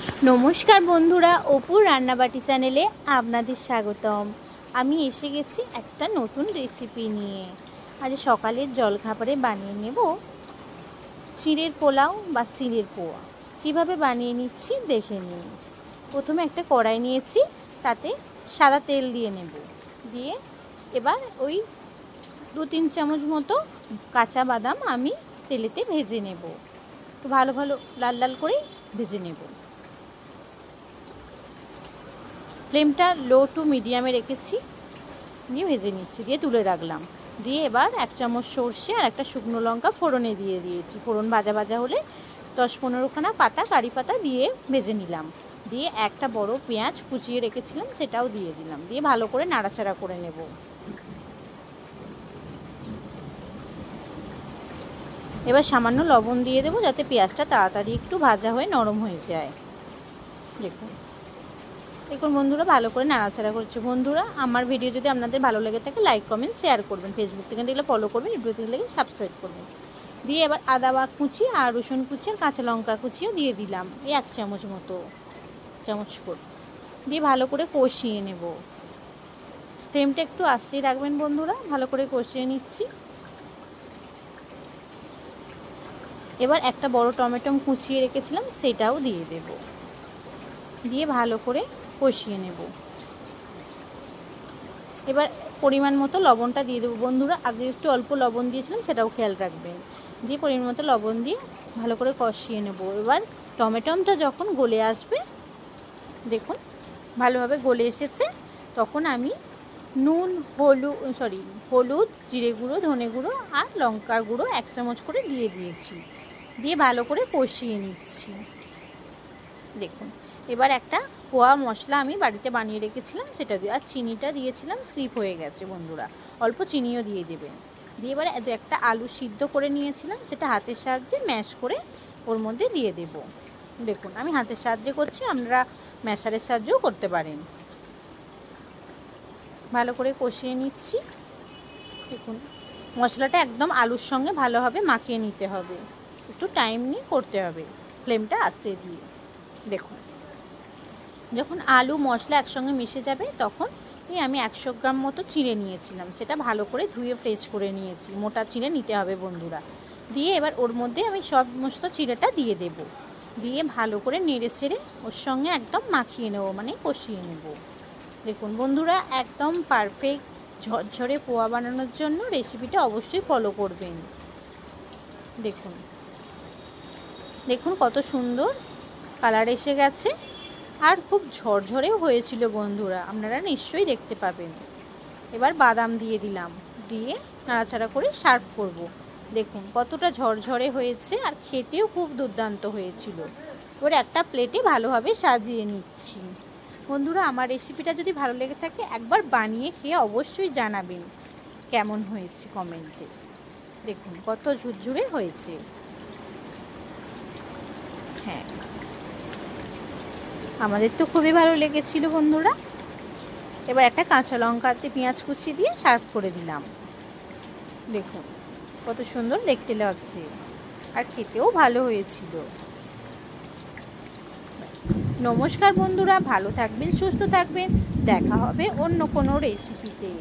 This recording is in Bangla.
নমস্কার বন্ধুরা, অপুর রান্নাবাটি চ্যানেলে আপনাদের স্বাগতম। আমি এসে গেছি একটা নতুন রেসিপি নিয়ে। আজ সকালের জলখাবারে বানিয়ে নেব চিঁড়ের পোলাও বা চিঁড়ের পোয়া। কিভাবে বানিয়ে নিচ্ছি দেখে নিন। প্রথমে একটা কড়াই নিয়েছি, তাতে সাদা তেল দিয়ে নেব। দিয়ে এবার ওই 2-3 চামচ মতো কাঁচা বাদাম আমি তেলেতে ভেজে নেব। তো ভালো লাল লাল করে ভেজে নেব। ফ্লেমটা লো টু মিডিয়ামে রেখেছি, দিয়ে ভেজে নিচ্ছি, দিয়ে তুলে রাখলাম। দিয়ে এবার 1 চামচ সর্ষে আর একটা শুকনো লঙ্কা ফোড়নে দিয়ে দিয়েছি। ফোড়ন ভাজা ভাজা হলে 10-15খানা পাতা কারি পাতা দিয়ে ভেজে নিলাম। দিয়ে একটা বড় পেঁয়াজ কুচিয়ে রেখেছিলাম, সেটাও দিয়ে দিলাম। দিয়ে ভালো করে নাড়াচাড়া করে নেব। এবার সামান্য লবণ দিয়ে দেবো, যাতে পেঁয়াজটা তাড়াতাড়ি একটু ভাজা হয়ে নরম হয়ে যায়। দেখুন বন্ধুরা, ভালো করে নাড়াচাড়া করছে। বন্ধুরা, আমার ভিডিও যদি আপনাদের ভালো লেগে থাকে লাইক কমেন্ট শেয়ার করবেন। ফেসবুক থেকে দেখলে ফলো করবেন, ইউটিউব থেকে দেখলে সাবস্ক্রাইব করবেন। দিয়ে এবার আদা কুচি আর রসুন কুচি আর কাঁচা লঙ্কা কুচিও দিয়ে দিলাম, এই 1 চামচ মতো, চামচ করে। দিয়ে ভালো করে কষিয়ে নেব। ফ্লেমটা একটু আস্তেই রাখবেন বন্ধুরা। ভালো করে কষিয়ে নিচ্ছি। এবার একটা বড় টমেটো কুচিয়ে রেখেছিলাম, সেটাও দিয়ে দেব। দিয়ে ভালো করে কষিয়ে নেব। এবার পরিমাণ মতো লবণটা দিয়ে দেবো বন্ধুরা। আগে একটু অল্প লবণ দিয়েছিলাম, সেটাও খেয়াল রাখবেন। দিয়ে পরিমাণ মতো লবণ দিয়ে ভালো করে কষিয়ে নেব। এবার টমেটোটা যখন গলে আসবে, দেখুন ভালোভাবে গলে এসেছে, তখন আমি নুন, হলুদ, জিরে গুঁড়ো, ধনে গুঁড়ো আর লঙ্কার গুঁড়ো 1 চামচ করে দিয়ে দিয়েছি। দিয়ে ভালো করে কষিয়ে নিচ্ছি। দেখুন এবার একটা পোয়া মশলা আমি বাড়িতে বানিয়ে রেখেছিলাম, সেটা দিয়ে, আর চিনিটা দিয়েছিলাম, স্কিপ হয়ে গেছে বন্ধুরা, অল্প চিনিও দিয়ে দেবেন। দিয়ে এবার একটা আলু সিদ্ধ করে নিয়েছিলাম, সেটা হাতের সাহায্যে ম্যাশ করে ওর মধ্যে দিয়ে দেব। দেখুন আমি হাতের সাহায্যে করছি, আপনারা ম্যাশারের সাহায্যেও করতে পারেন। ভালো করে কষিয়ে নিচ্ছি। দেখুন মশলাটা একদম আলুর সঙ্গে ভালোভাবে মাখিয়ে নিতে হবে, একটু টাইম নিয়ে করতে হবে, ফ্লেমটা আস্তে দিয়ে। দেখুন যখন আলু মশলা একসঙ্গে মিশে যাবে, তখন আমি 100 গ্রাম মতো চিঁড়ে নিয়েছিলাম, সেটা ভালো করে ধুয়ে ফ্রেশ করে নিয়েছি। মোটা চিঁড়ে নিতে হবে বন্ধুরা। দিয়ে এবার ওর মধ্যে আমি সমস্ত চিঁড়েটা দিয়ে দেব। দিয়ে ভালো করে নেড়ে ছেড়ে ওর সঙ্গে একদম মাখিয়ে নেব, মানে কষিয়ে নেব। দেখুন বন্ধুরা, একদম পারফেক্ট ঝরঝরে পোয়া বানানোর জন্য রেসিপিটা অবশ্যই ফলো করবেন। দেখুন দেখুন কত সুন্দর কালার এসে গেছে, আর খুব ঝরঝরেও হয়েছিল বন্ধুরা, আপনারা নিশ্চয়ই দেখতে পাবেন। এবার বাদাম দিয়ে দিলাম, দিয়ে নাড়াচাড়া করে সার্ভ করব। দেখুন কতটা ঝরঝরে হয়েছে, আর খেতেও খুব দুর্দান্ত হয়েছিল। এবার একটা প্লেটে ভালোভাবে সাজিয়ে নিচ্ছি। বন্ধুরা, আমার রেসিপিটা যদি ভালো লেগে থাকে একবার বানিয়ে খেয়ে অবশ্যই জানাবেন কেমন হয়েছে কমেন্টে। দেখুন কত ঝুরঝুরে হয়েছে। হ্যাঁ, আমাদের তো খুবই ভালো লেগেছিল বন্ধুরা। এবার একটা কাঁচা লঙ্কাতে পেঁয়াজ কুচি দিয়ে সার্ভ করে দিলাম। দেখুন কত সুন্দর দেখতে লাগছে, আর খেতেও ভালো হয়েছিল। নমস্কার বন্ধুরা, ভালো থাকবেন, সুস্থ থাকবেন। দেখা হবে অন্য কোনো রেসিপিতে।